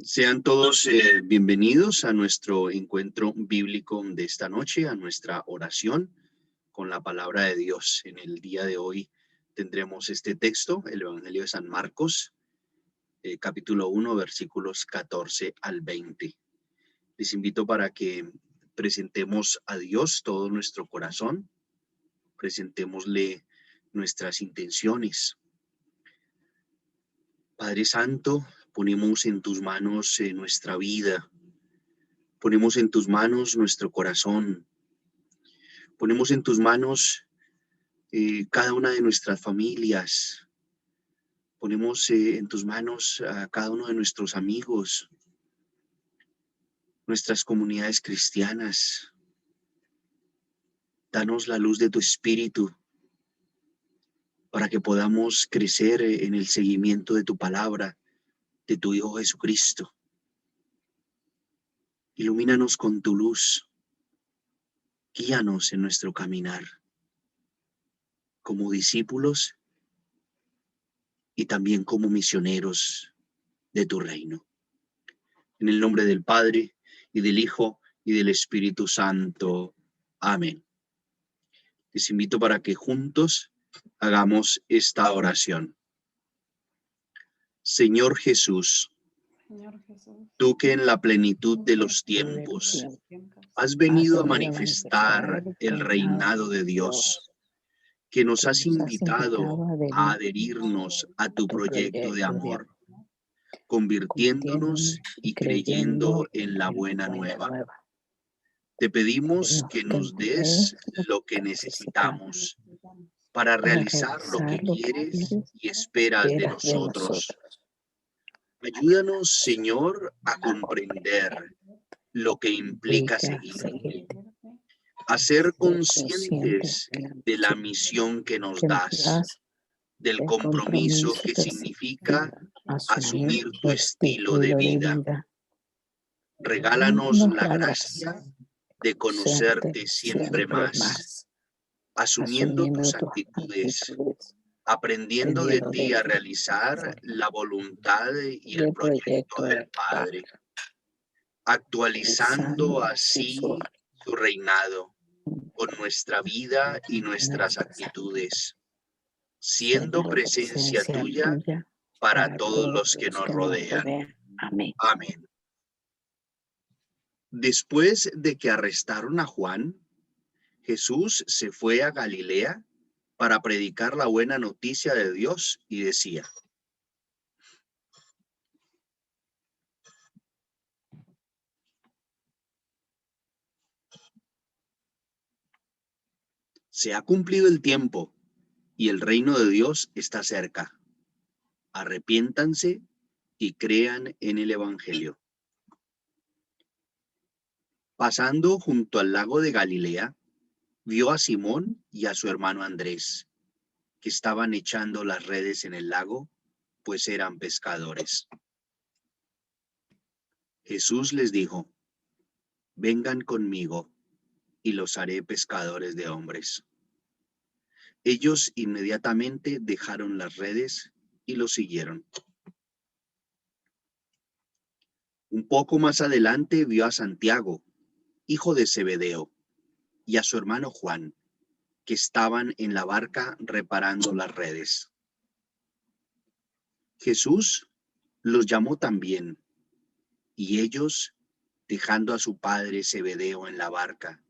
Sean todos bienvenidos a nuestro encuentro bíblico de esta noche, a nuestra oración con la palabra de Dios. En el día de hoy tendremos este texto, el Evangelio de San Marcos, capítulo 1, versículos 14 al 20. Les invito para que presentemos a Dios todo nuestro corazón, presentémosle nuestras intenciones. Padre Santo, ponemos en tus manos nuestra vida, ponemos en tus manos nuestro corazón, ponemos en tus manos cada una de nuestras familias, ponemos en tus manos a cada uno de nuestros amigos, nuestras comunidades cristianas. Danos la luz de tu Espíritu para que podamos crecer en el seguimiento de tu palabra, de tu Hijo Jesucristo. Ilumínanos con tu luz, guíanos en nuestro caminar como discípulos y también como misioneros de tu reino. En el nombre del Padre, y del Hijo, y del Espíritu Santo. Amén. Les invito para que juntos hagamos esta oración. Señor Jesús, tú que en la plenitud de los tiempos has venido a manifestar el reinado de Dios, que nos has invitado a adherirnos a tu proyecto de amor, convirtiéndonos y creyendo en la buena nueva. Te pedimos que nos des lo que necesitamos para realizar lo que quieres y esperas de nosotros. Ayúdanos, Señor, a comprender lo que implica seguirte, a ser conscientes de la misión que nos das, del compromiso que significa asumir tu estilo de vida. Regálanos la gracia de conocerte siempre más, asumiendo tus actitudes, aprendiendo de ti a realizar la voluntad y el proyecto del Padre, actualizando así tu reinado con nuestra vida y nuestras actitudes, siendo presencia tuya para todos los que nos rodean. Amén. Después de que arrestaron a Juan, Jesús se fue a Galilea para predicar la buena noticia de Dios y decía: se ha cumplido el tiempo y el reino de Dios está cerca. Arrepiéntanse y crean en el Evangelio. Pasando junto al lago de Galilea, vio a Simón y a su hermano Andrés, que estaban echando las redes en el lago, pues eran pescadores. Jesús les dijo: vengan conmigo y los haré pescadores de hombres. Ellos inmediatamente dejaron las redes y lo siguieron. Un poco más adelante vio a Santiago, hijo de Zebedeo, y a su hermano Juan, que estaban en la barca reparando las redes. Jesús los llamó también, y ellos, dejando a su padre Zebedeo en la barca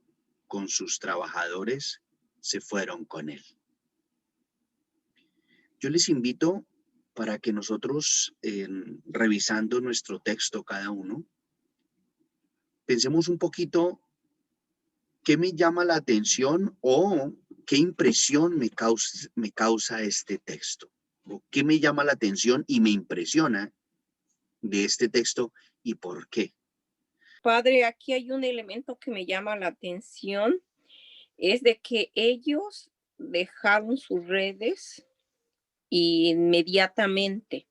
con sus trabajadores, se fueron con él. Yo les invito para que nosotros, revisando nuestro texto cada uno, pensemos un poquito qué me llama la atención o qué impresión me causa este texto, o qué me llama la atención y me impresiona de este texto y por qué. Padre, aquí hay un elemento que me llama la atención, es de que ellos dejaron sus redes y inmediatamente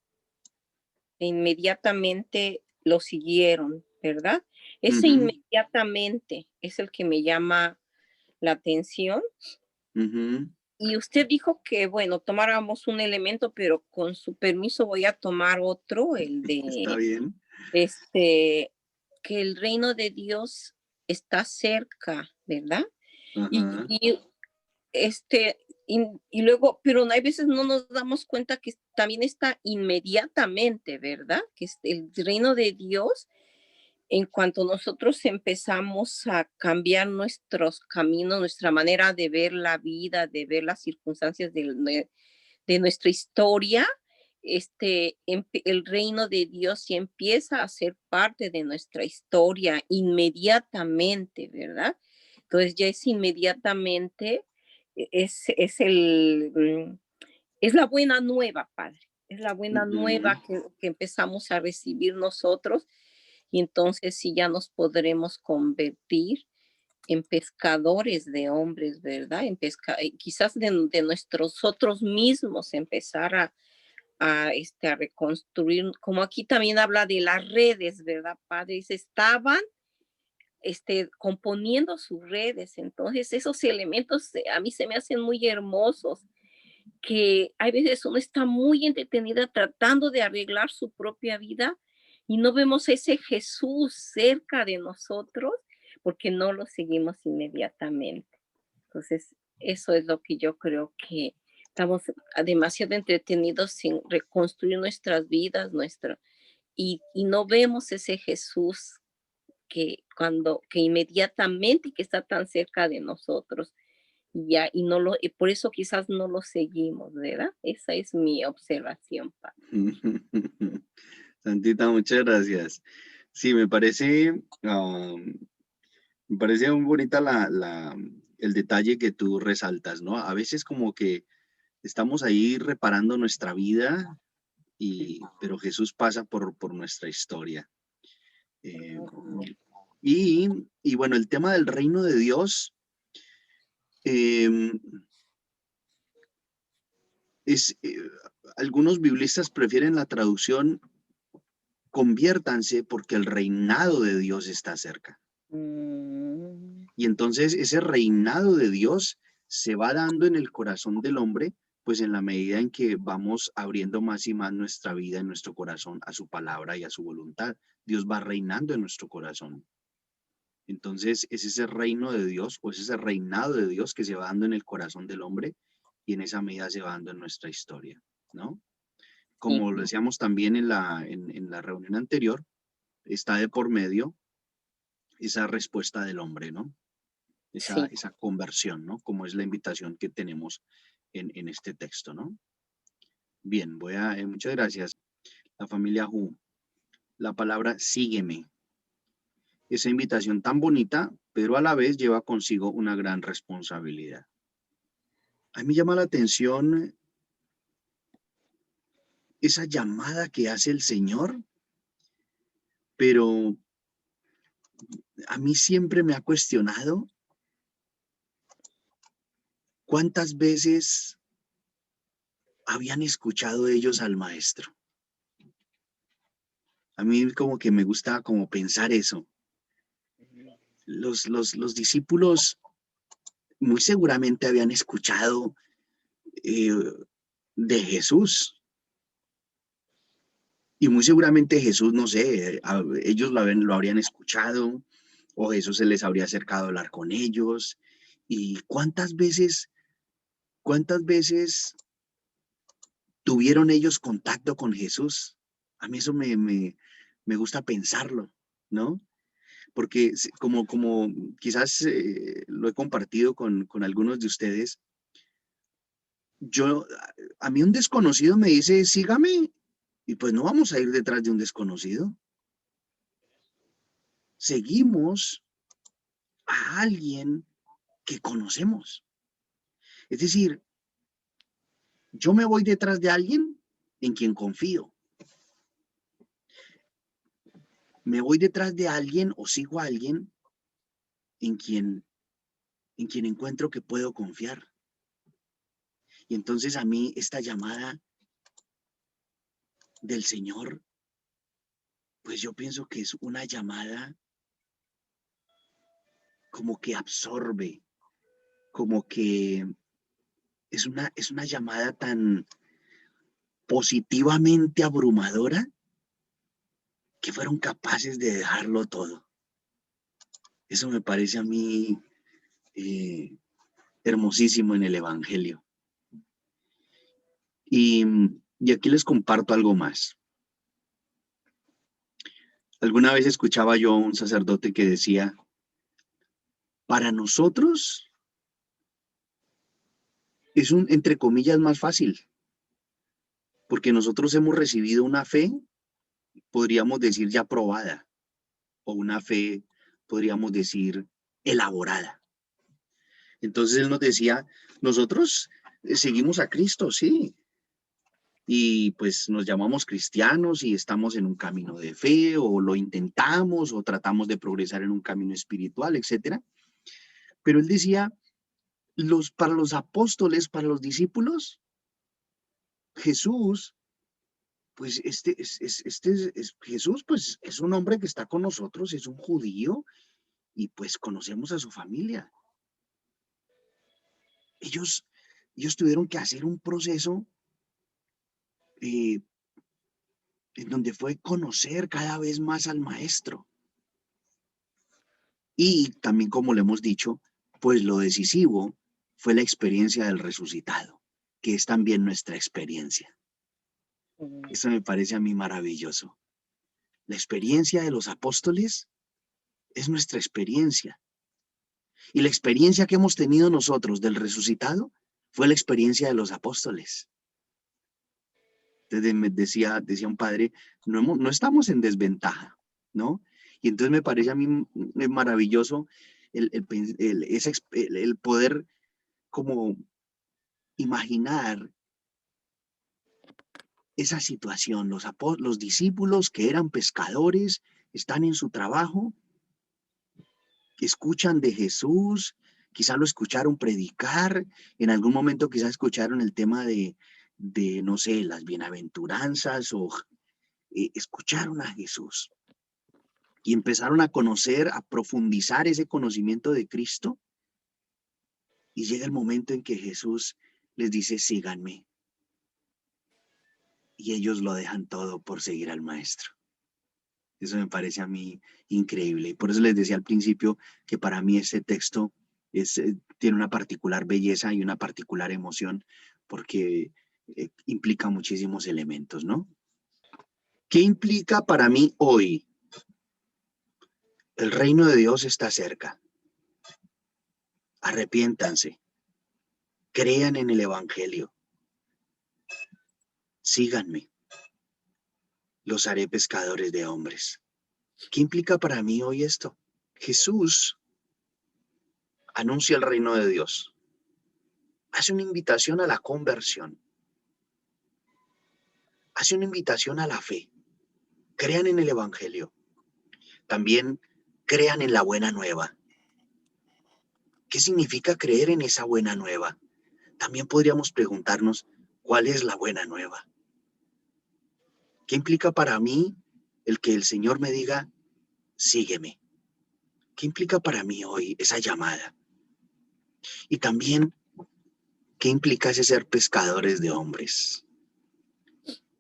lo siguieron, ¿verdad? Ese inmediatamente es el que me llama la atención. Y usted dijo que, bueno, tomáramos un elemento, pero con su permiso voy a tomar otro, Está bien. que el reino de Dios está cerca, ¿verdad? Y, Ajá. y, este, y luego, pero hay veces no nos damos cuenta que también está inmediatamente, ¿verdad? Que el reino de Dios, en cuanto nosotros empezamos a cambiar nuestros caminos, nuestra manera de ver la vida, de ver las circunstancias de nuestra historia, el reino de Dios sí empieza a ser parte de nuestra historia inmediatamente, ¿verdad? Entonces ya es inmediatamente, es la buena nueva, Padre. Es la buena Ujú. nueva que empezamos a recibir nosotros y entonces sí ya nos podremos convertir en pescadores de hombres, ¿verdad? Quizás de nosotros mismos empezar a reconstruir, como aquí también habla de las redes, ¿verdad, Padre? Estaban componiendo sus redes, entonces esos elementos a mí se me hacen muy hermosos, que hay veces uno está muy entretenida tratando de arreglar su propia vida y no vemos ese Jesús cerca de nosotros porque no lo seguimos inmediatamente. Entonces, eso es lo que yo creo que estamos demasiado entretenidos en reconstruir nuestras vidas, y no vemos ese Jesús que inmediatamente que está tan cerca de nosotros y no y por eso quizás no lo seguimos, ¿verdad? Esa es mi observación, Santita, muchas gracias. Sí, me parece muy bonita el detalle que tú resaltas, ¿no? A veces como que estamos ahí reparando nuestra vida, pero Jesús pasa por nuestra historia. Eh, y bueno, el tema del reino de Dios em, es, algunos biblistas prefieren la traducción conviértanse porque el reinado de Dios está cerca. Mm. Y entonces ese reinado de Dios se va dando en el corazón del hombre, pues en la medida en que vamos abriendo más y más nuestra vida, en nuestro corazón, a su palabra y a su voluntad. Dios va reinando en nuestro corazón. Entonces es ese reino de Dios o es ese reinado de Dios que se va dando en el corazón del hombre y en esa medida se va dando en nuestra historia, ¿no? Sí, Como lo decíamos también en la reunión anterior, está de por medio esa respuesta del hombre, ¿no? sí. Esa conversión, ¿no? Como es la invitación que tenemos en este texto, ¿no? Bien, muchas gracias. La familia Hu, la palabra sígueme. Esa invitación tan bonita, pero a la vez lleva consigo una gran responsabilidad. A mí me llama la atención esa llamada que hace el Señor, pero a mí siempre me ha cuestionado cuántas veces habían escuchado ellos al Maestro. A mí como que me gusta como pensar eso. Los discípulos muy seguramente habían escuchado eh, de Jesús y muy seguramente Jesús, no sé, ellos lo habrían escuchado o Jesús se les habría acercado a hablar con ellos. ¿Y cuántas veces tuvieron ellos contacto con Jesús? A mí eso me gusta pensarlo, ¿no? Porque como quizás lo he compartido con algunos de ustedes, yo, a mí un desconocido me dice, sígame, y pues no vamos a ir detrás de un desconocido. Seguimos a alguien que conocemos. Es decir, yo me voy detrás de alguien en quien confío. Me voy detrás de alguien o sigo a alguien en quien, en quien encuentro que puedo confiar. Y entonces a mí esta llamada del Señor, pues yo pienso que es una llamada como que absorbe, como que es una llamada tan positivamente abrumadora que fueron capaces de dejarlo todo. Eso me parece a mí hermosísimo en el Evangelio. Y aquí les comparto algo más. Alguna vez escuchaba yo a un sacerdote que decía, para nosotros es entre comillas, más fácil, porque nosotros hemos recibido una fe, podríamos decir ya probada, o una fe, podríamos decir, elaborada. Entonces él nos decía, nosotros seguimos a Cristo, sí, y pues nos llamamos cristianos y estamos en un camino de fe, o lo intentamos, o tratamos de progresar en un camino espiritual, etcétera. Pero él decía, para los apóstoles, para los discípulos, Jesús, pues Jesús, pues es un hombre que está con nosotros, es un judío, y pues conocemos a su familia. Ellos tuvieron que hacer un proceso en donde fue conocer cada vez más al maestro. Y también, como le hemos dicho, pues lo decisivo fue la experiencia del resucitado, que es también nuestra experiencia. Eso me parece a mí maravilloso. La experiencia de los apóstoles es nuestra experiencia. Y la experiencia que hemos tenido nosotros del resucitado fue la experiencia de los apóstoles. Entonces me decía un padre, no estamos en desventaja, ¿no? Y entonces me parece a mí maravilloso el poder como imaginar esa situación. Los discípulos que eran pescadores están en su trabajo, escuchan de Jesús, quizá lo escucharon predicar, en algún momento quizá escucharon el tema de no sé, las bienaventuranzas, o escucharon a Jesús y empezaron a conocer, a profundizar ese conocimiento de Cristo, y llega el momento en que Jesús les dice, síganme, y ellos lo dejan todo por seguir al maestro. Eso me parece a mí increíble. Por eso les decía al principio que para mí este texto tiene una particular belleza y una particular emoción, porque implica muchísimos elementos, ¿no? ¿Qué implica para mí hoy? El reino de Dios está cerca. Arrepiéntanse. Crean en el Evangelio. Síganme. Los haré pescadores de hombres. ¿Qué implica para mí hoy esto? Jesús anuncia el reino de Dios. Hace una invitación a la conversión. Hace una invitación a la fe. Crean en el Evangelio. También crean en la buena nueva. ¿Qué significa creer en esa buena nueva? También podríamos preguntarnos, ¿cuál es la buena nueva? ¿Qué implica para mí el que el Señor me diga, sígueme? ¿Qué implica para mí hoy esa llamada? Y también, ¿qué implica ese ser pescadores de hombres?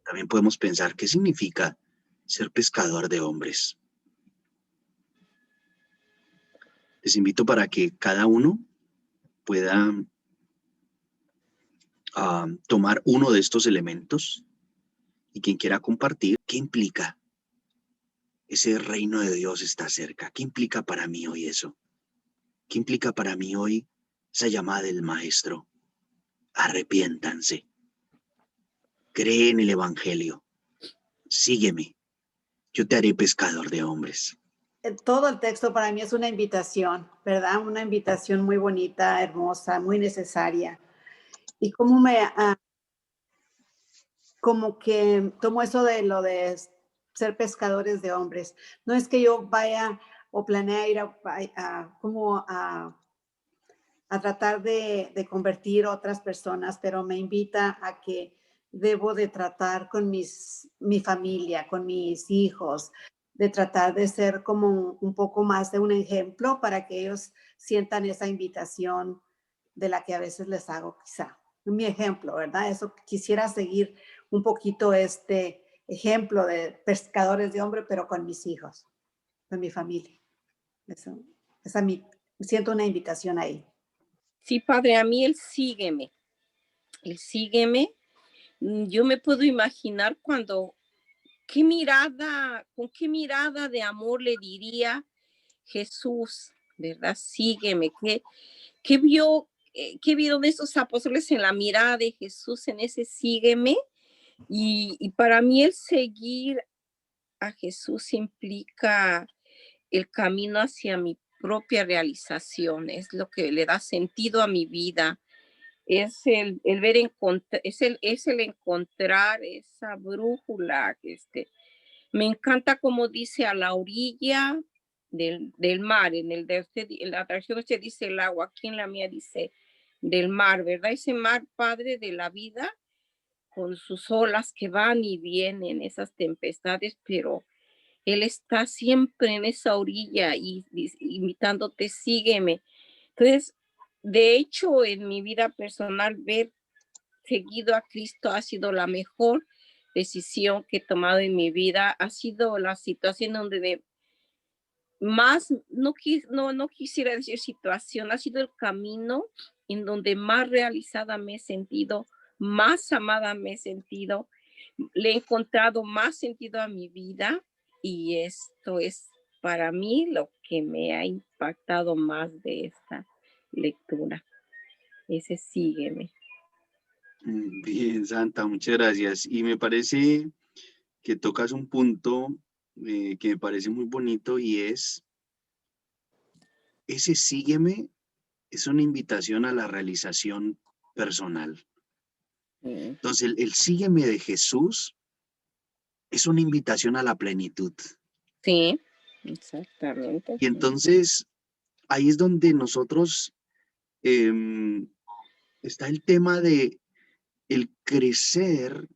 También podemos pensar, ¿qué significa ser pescador de hombres? Les invito para que cada uno pueda tomar uno de estos elementos, y quien quiera compartir, ¿qué implica? Ese reino de Dios está cerca. ¿Qué implica para mí hoy eso? ¿Qué implica para mí hoy esa llamada del maestro? Arrepiéntanse. Cree en el Evangelio. Sígueme. Yo te haré pescador de hombres. Todo el texto para mí es una invitación, ¿verdad? Una invitación muy bonita, hermosa, muy necesaria. Y como que tomo eso de lo de ser pescadores de hombres. No es que yo vaya o planee ir a tratar de convertir a otras personas, pero me invita a que debo de tratar con mi familia, con mis hijos, de tratar de ser como un poco más de un ejemplo para que ellos sientan esa invitación de la que a veces les hago quizá. Mi ejemplo, ¿verdad? Eso quisiera seguir un poquito ejemplo de pescadores de hombre, pero con mis hijos, con mi familia. Siento una invitación ahí. Sí, Padre, a mí el sígueme. Yo me puedo imaginar con qué mirada de amor le diría Jesús, ¿verdad? Sígueme. ¿Qué vieron esos apóstoles en la mirada de Jesús, en ese sígueme? Y para mí el seguir a Jesús implica el camino hacia mi propia realización, es lo que le da sentido a mi vida, es el ver, es el encontrar esa brújula. Me encanta como dice a la orilla del mar, en la traducción se dice el agua, aquí en la mía dice del mar, ¿verdad? Ese mar, Padre, de la vida, con sus olas que van y vienen, esas tempestades, pero Él está siempre en esa orilla y invitándote, sígueme. Entonces, de hecho, en mi vida personal, ver seguido a Cristo ha sido la mejor decisión que he tomado en mi vida. Ha sido la situación donde más, no quisiera decir situación, ha sido el camino en donde más realizada me he sentido, más amada me he sentido, le he encontrado más sentido a mi vida y esto es para mí lo que me ha impactado más de esta lectura. Ese sígueme. Bien, Santa, muchas gracias. Y me parece que tocas un punto que me parece muy bonito y es, ese sígueme es una invitación a la realización personal. Entonces, el sígueme de Jesús es una invitación a la plenitud. Sí, exactamente. Y entonces, ahí es donde nosotros, está el tema de el crecer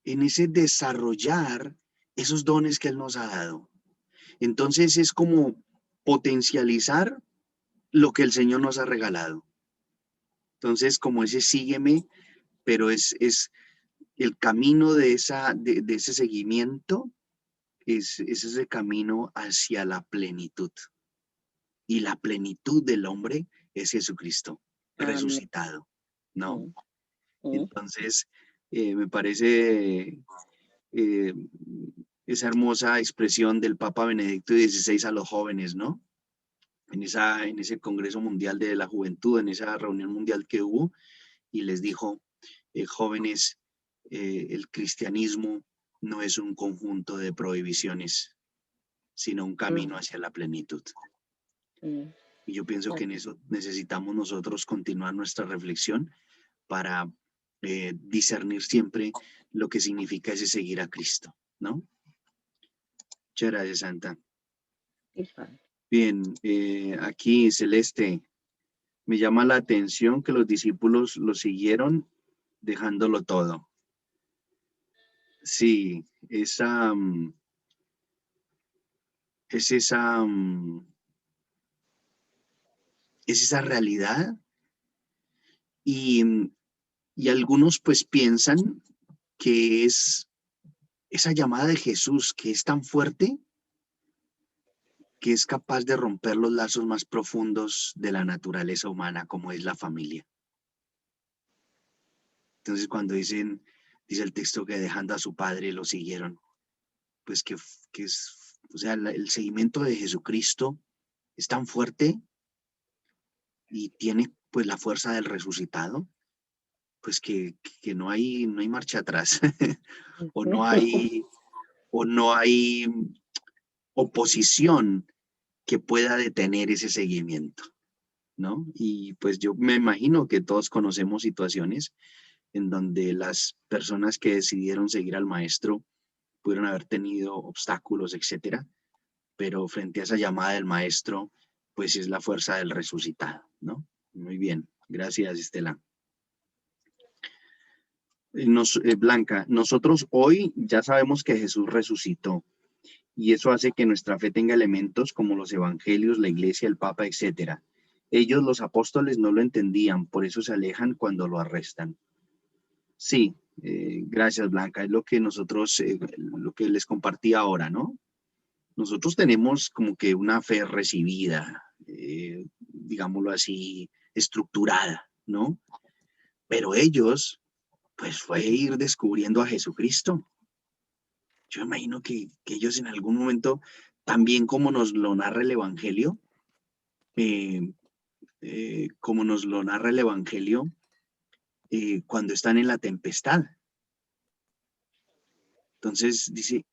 en ese desarrollar esos dones que Él nos ha dado. Entonces, es como potencializar lo que el Señor nos ha regalado. Entonces, como ese sígueme, pero es el camino de ese seguimiento, es ese camino hacia la plenitud. Y la plenitud del hombre es Jesucristo, resucitado, ¿no? Entonces, me parece esa hermosa expresión del Papa Benedicto XVI a los jóvenes, ¿no? En ese Congreso Mundial de la Juventud, en esa reunión mundial que hubo, y les dijo, jóvenes, el cristianismo no es un conjunto de prohibiciones, sino un camino hacia la plenitud. Y yo pienso que en eso necesitamos nosotros continuar nuestra reflexión para discernir siempre lo que significa ese seguir a Cristo, ¿no? Muchas gracias, Santa. Bien, aquí Celeste, me llama la atención que los discípulos lo siguieron dejándolo todo. Sí, es esa realidad y algunos pues piensan que es esa llamada de Jesús que es tan fuerte que es capaz de romper los lazos más profundos de la naturaleza humana, como es la familia. Entonces, cuando dice el texto que dejando a su padre lo siguieron, pues que es, o sea, el seguimiento de Jesucristo es tan fuerte y tiene pues la fuerza del resucitado, pues que no hay marcha atrás, o no hay oposición que pueda detener ese seguimiento, ¿no? Y pues yo me imagino que todos conocemos situaciones en donde las personas que decidieron seguir al maestro pudieron haber tenido obstáculos, etcétera, pero frente a esa llamada del maestro, pues es la fuerza del resucitado, ¿no? Muy bien, gracias, Estela. Blanca, nosotros hoy ya sabemos que Jesús resucitó y eso hace que nuestra fe tenga elementos como los evangelios, la iglesia, el papa, etcétera. Ellos, los apóstoles, no lo entendían, por eso se alejan cuando lo arrestan. Sí, Gracias, Blanca. Es lo que nosotros, lo que les compartí ahora, ¿no? Nosotros tenemos como que una fe recibida, digámoslo así, estructurada, ¿no? Pero ellos, pues fue ir descubriendo a Jesucristo. Yo imagino que ellos en algún momento, también como nos lo narra el Evangelio, cuando están en la tempestad. Entonces dice,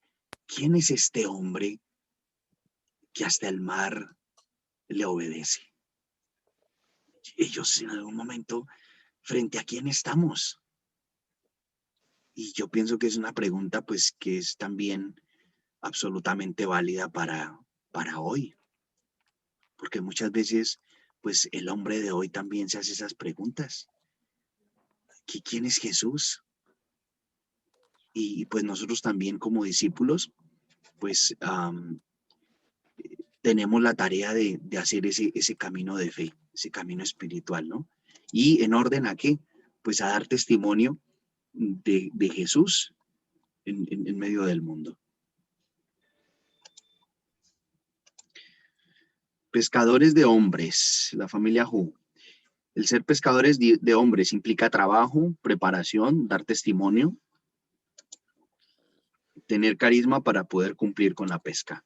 ¿quién es este hombre que hasta el mar le obedece? Ellos en algún momento, ¿frente a quién estamos? Y yo pienso que es una pregunta pues que es también absolutamente válida para hoy. Porque muchas veces pues el hombre de hoy también se hace esas preguntas. ¿Quién es Jesús? Y pues nosotros también como discípulos pues tenemos la tarea de hacer ese camino de fe, ese camino espiritual, ¿no? ¿Y en orden a qué? Pues a dar testimonio de Jesús en medio del mundo. Pescadores de hombres, la familia Hu. El ser pescadores de hombres implica trabajo, preparación, dar testimonio, tener carisma para poder cumplir con la pesca.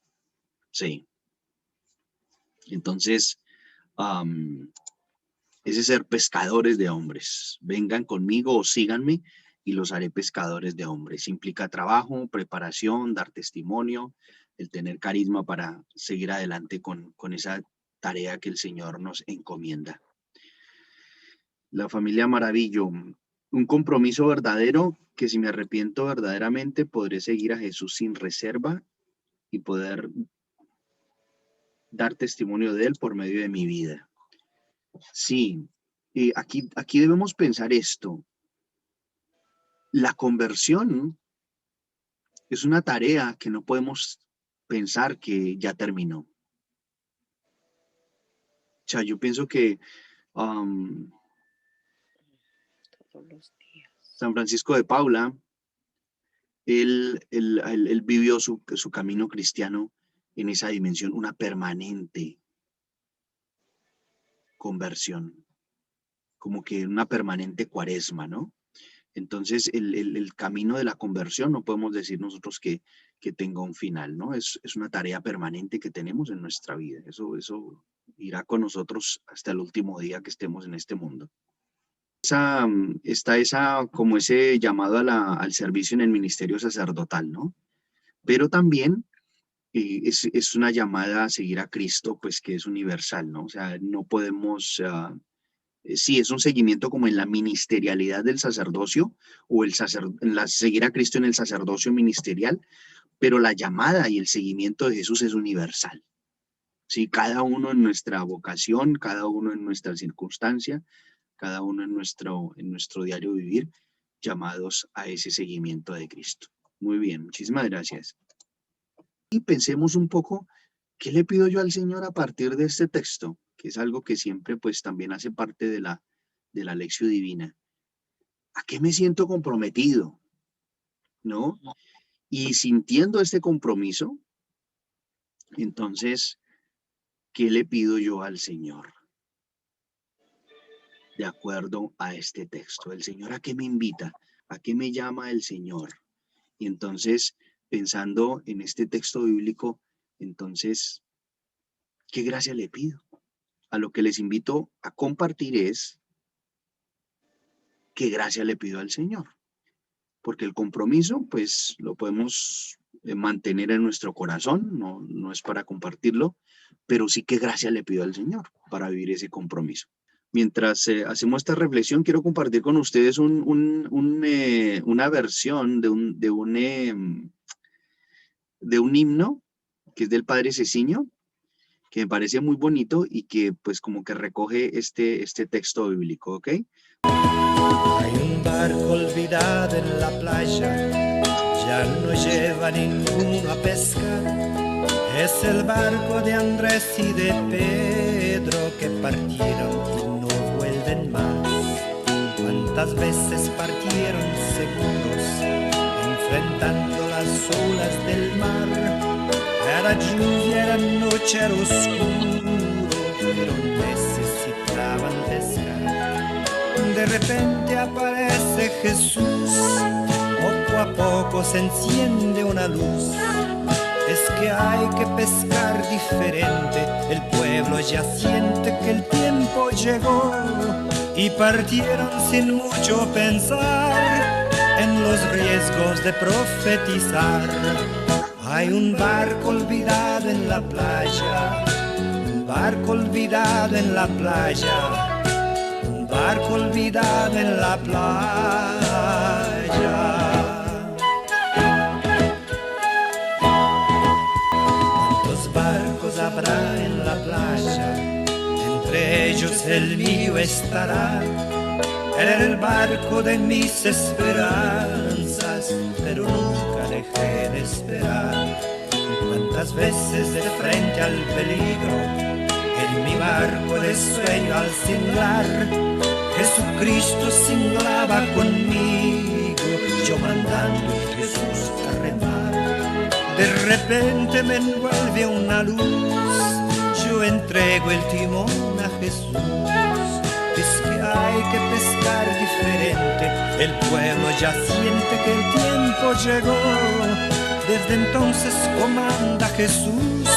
Sí. Entonces, ese ser pescadores de hombres. Vengan conmigo o síganme y los haré pescadores de hombres. Implica trabajo, preparación, dar testimonio, el tener carisma para seguir adelante con esa tarea que el Señor nos encomienda. La familia Maravillo. Un compromiso verdadero que si me arrepiento verdaderamente podré seguir a Jesús sin reserva y poder dar testimonio de Él por medio de mi vida. Sí, aquí debemos pensar esto. La conversión es una tarea que no podemos pensar que ya terminó. O sea, yo pienso que San Francisco de Paula, él vivió su camino cristiano en esa dimensión, una permanente conversión, como que una permanente cuaresma, ¿no? Entonces, el camino de la conversión no podemos decir nosotros que tenga un final, ¿no? Es una tarea permanente que tenemos en nuestra vida. Eso irá con nosotros hasta el último día que estemos en este mundo. Está como ese llamado al servicio en el ministerio sacerdotal, ¿no? Pero también es una llamada a seguir a Cristo, pues que es universal, ¿no? O sea, no podemos... sí, es un seguimiento como en la ministerialidad del sacerdocio o seguir a Cristo en el sacerdocio ministerial, pero la llamada y el seguimiento de Jesús es universal. Sí, cada uno en nuestra vocación, cada uno en nuestra circunstancia, cada uno en nuestro diario vivir, llamados a ese seguimiento de Cristo. Muy bien, muchísimas gracias. Y pensemos un poco, ¿qué le pido yo al Señor a partir de este texto? Que es algo que siempre pues también hace parte de la lección divina. ¿A qué me siento comprometido? ¿No? Y sintiendo este compromiso, entonces, ¿qué le pido yo al Señor? De acuerdo a este texto. ¿El Señor a qué me invita? ¿A qué me llama el Señor? Y entonces, pensando en este texto bíblico, entonces, ¿qué gracia le pido? A lo que les invito a compartir es qué gracia le pido al Señor. Porque el compromiso, pues, lo podemos mantener en nuestro corazón, no es para compartirlo, pero sí qué gracia le pido al Señor para vivir ese compromiso. Mientras hacemos esta reflexión, quiero compartir con ustedes una versión de un himno que es del Padre Ceciño, que me parece muy bonito y que pues como que recoge este texto bíblico, ¿ok? Hay un barco olvidado en la playa, ya no lleva ninguno a pescar. Es el barco de Andrés y de Pedro que partieron y no vuelven más. Cuando Cuántas veces partieron seguros, enfrentando las olas del mar. Era lluvia, era noche, era oscuro, pero necesitaban pescar. De repente aparece Jesús, poco a poco se enciende una luz. Es que hay que pescar diferente, el pueblo ya siente que el tiempo llegó. Y partieron sin mucho pensar en los riesgos de profetizar. Hay un barco olvidado en la playa, un barco olvidado en la playa, un barco olvidado en la playa. ¿Cuántos barcos habrá en la playa? Entre ellos el mío estará. Era el barco de mis esperanzas, pero nunca dejé de esperar. Cuántas veces de frente al peligro, en mi barco de sueño al cinglar, Jesucristo cinglaba conmigo, yo mandando a Jesús a remar. De repente me envuelve una luz, yo entrego el timón a Jesús. Es que hay que pescar diferente, el pueblo ya siente que el tiempo llegó. Desde entonces comanda Jesús,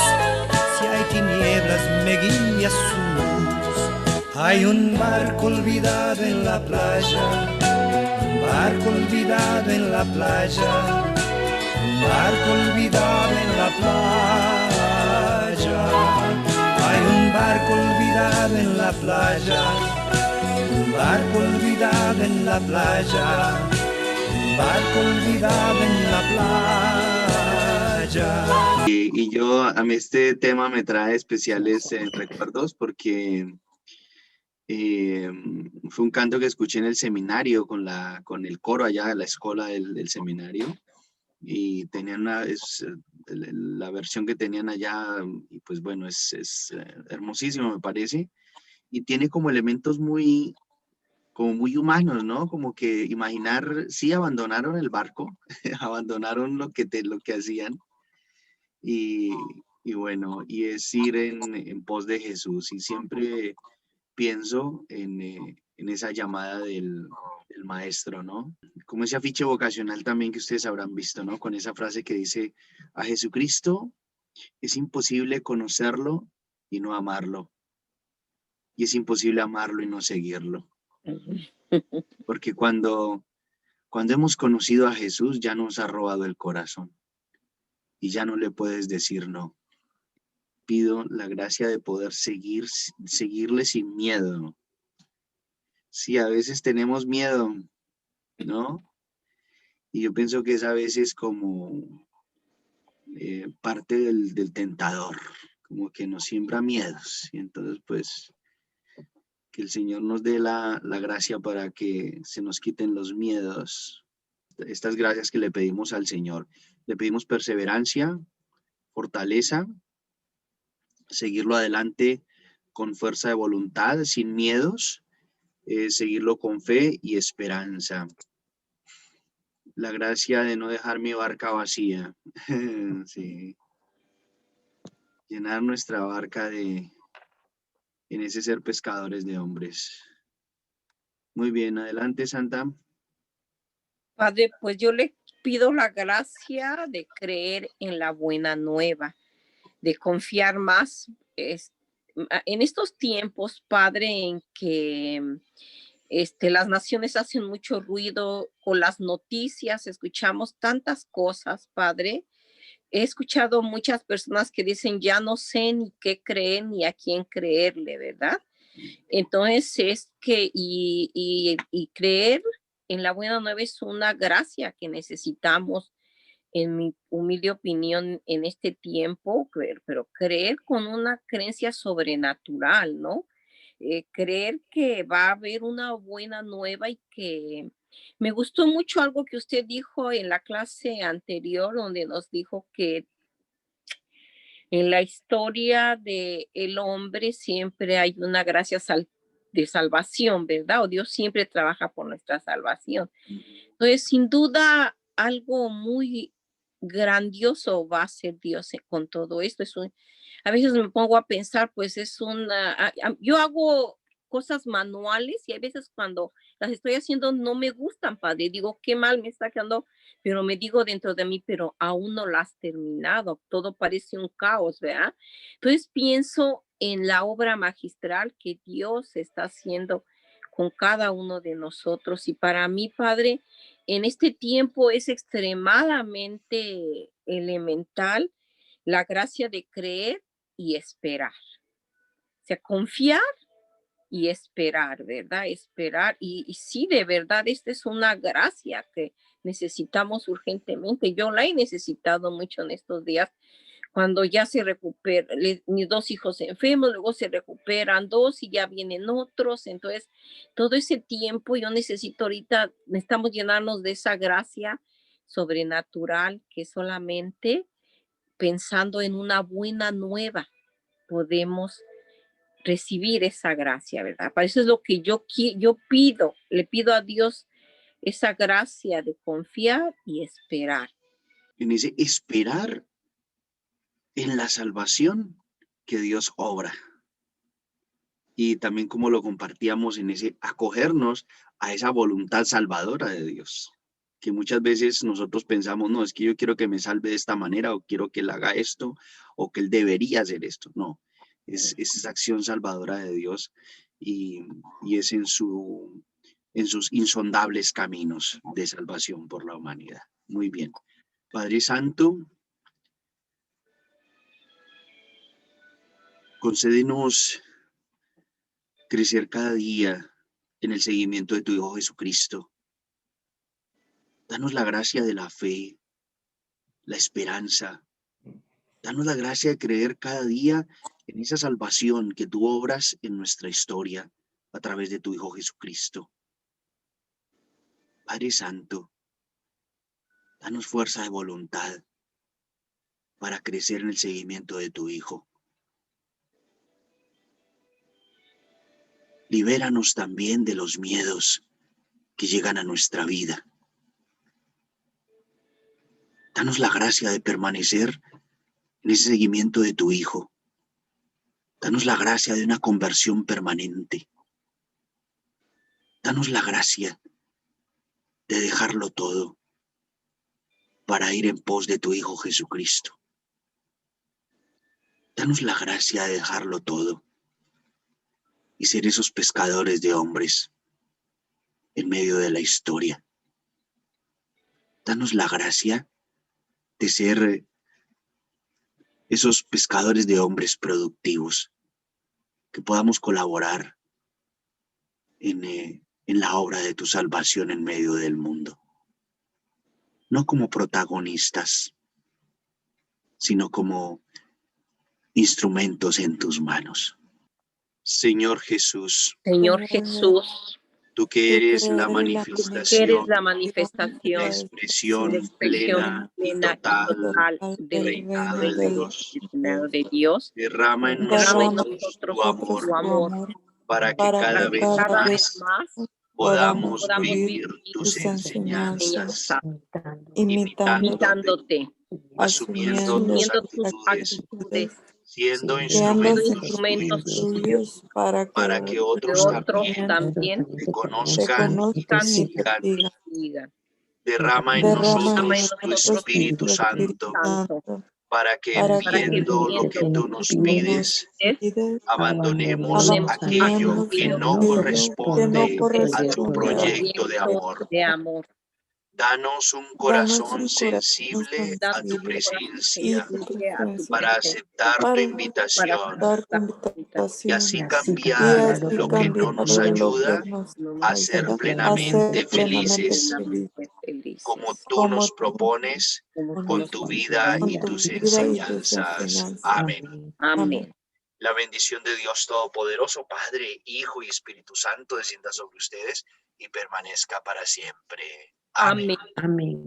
si hay tinieblas me guía su luz. Hay un barco olvidado en la playa, un barco olvidado en la playa, un barco olvidado en la playa. Hay un barco olvidado en la playa, un barco olvidado en la playa, un barco olvidado en la playa. Y yo, a mí este tema me trae especiales recuerdos porque fue un canto que escuché en el seminario con el coro allá en la escuela del seminario, y tenían la versión que tenían allá, y pues bueno, es hermosísimo, me parece, y tiene como elementos muy humanos, ¿no? Como que imaginar, sí, abandonaron el barco, abandonaron lo que hacían, y bueno, y es ir en pos de Jesús, y siempre pienso en esa llamada del maestro, ¿no? Como ese afiche vocacional también que ustedes habrán visto, ¿no? Con esa frase que dice: a Jesucristo es imposible conocerlo y no amarlo, y es imposible amarlo y no seguirlo. Porque cuando hemos conocido a Jesús, ya nos ha robado el corazón y ya no le puedes decir no. Pido la gracia de poder seguirle sin miedo. Sí, a veces tenemos miedo, ¿no? Y yo pienso que es a veces como parte del tentador, como que nos siembra miedos. Y entonces, pues, que el Señor nos dé la gracia para que se nos quiten los miedos. Estas gracias que le pedimos al Señor. Le pedimos perseverancia, fortaleza, seguirlo adelante con fuerza de voluntad, sin miedos, seguirlo con fe y esperanza. La gracia de no dejar mi barca vacía. Sí. Llenar nuestra barca en ese ser pescadores de hombres. Muy bien, adelante, Santa. Padre, pues yo le pido la gracia de creer en la buena nueva, de confiar más en estos tiempos, Padre, en que las naciones hacen mucho ruido con las noticias, escuchamos tantas cosas, Padre. He escuchado muchas personas que dicen, ya no sé ni qué creer ni a quién creerle, ¿verdad? Entonces es que, y creer en la buena nueva es una gracia que necesitamos, en mi humilde opinión, en este tiempo, pero creer con una creencia sobrenatural, ¿no? Creer que va a haber una buena nueva y que me gustó mucho algo que usted dijo en la clase anterior, donde nos dijo que en la historia del hombre siempre hay una gracia de salvación, ¿verdad? O Dios siempre trabaja por nuestra salvación. Entonces, sin duda, algo muy grandioso va a ser Dios con todo esto. A veces me pongo a pensar, pues yo hago cosas manuales y a veces cuando las estoy haciendo no me gustan, Padre. Digo, qué mal me está quedando, pero me digo dentro de mí, pero aún no las has terminado. Todo parece un caos, ¿verdad? Entonces pienso en la obra magistral que Dios está haciendo con cada uno de nosotros. Y para mí, Padre, en este tiempo es extremadamente elemental la gracia de creer y esperar. O sea, confiar y esperar, ¿verdad? Esperar. Y sí, de verdad, esta es una gracia que necesitamos urgentemente. Yo la he necesitado mucho en estos días, cuando ya se recupera, mis 2 hijos enfermos, luego se recuperan 2 y ya vienen otros. Entonces, todo ese tiempo yo necesito ahorita, necesitamos llenarnos de esa gracia sobrenatural que solamente pensando en una buena nueva podemos recibir esa gracia, ¿verdad? Para eso es lo que yo pido, le pido a Dios esa gracia de confiar y esperar. En ese esperar en la salvación que Dios obra. Y también como lo compartíamos en ese acogernos a esa voluntad salvadora de Dios. Que muchas veces nosotros pensamos, no, es que yo quiero que me salve de esta manera, o quiero que él haga esto, o que él debería hacer esto. No, es esa acción salvadora de Dios y es en sus insondables caminos de salvación por la humanidad. Muy bien. Padre Santo, concédenos crecer cada día en el seguimiento de tu Hijo Jesucristo. Danos la gracia de la fe, la esperanza. Danos la gracia de creer cada día en esa salvación que tú obras en nuestra historia a través de tu Hijo Jesucristo. Padre Santo, danos fuerza de voluntad para crecer en el seguimiento de tu Hijo. Libéranos también de los miedos que llegan a nuestra vida. Danos la gracia de permanecer en ese seguimiento de tu Hijo. Danos la gracia de una conversión permanente. Danos la gracia de dejarlo todo para ir en pos de tu Hijo Jesucristo. Danos la gracia de dejarlo todo y ser esos pescadores de hombres en medio de la historia. Danos la gracia de ser esos pescadores de hombres productivos, que podamos colaborar en la obra de tu salvación en medio del mundo. No como protagonistas, sino como instrumentos en tus manos. Señor Jesús, tú que eres la manifestación, la expresión plena y total del reinado de Dios, derrama en nosotros tu amor para que cada vez más podamos vivir tus enseñanzas, imitándote, asumiendo tus actitudes, siendo instrumentos tuyos para que otros también te conozcan y te sigan. Derrama en nosotros tu Espíritu Santo para que viendo lo que tú nos pides, abandonemos aquello que no corresponde a tu proyecto de amor. Danos un corazón sensible a tu presencia para aceptar tu invitación y así cambiar lo que no nos ayuda a ser plenamente felices, como tú nos propones con tu vida y tus enseñanzas. Amén. La bendición de Dios Todopoderoso, Padre, Hijo y Espíritu Santo, descienda sobre ustedes y permanezca para siempre. Amén.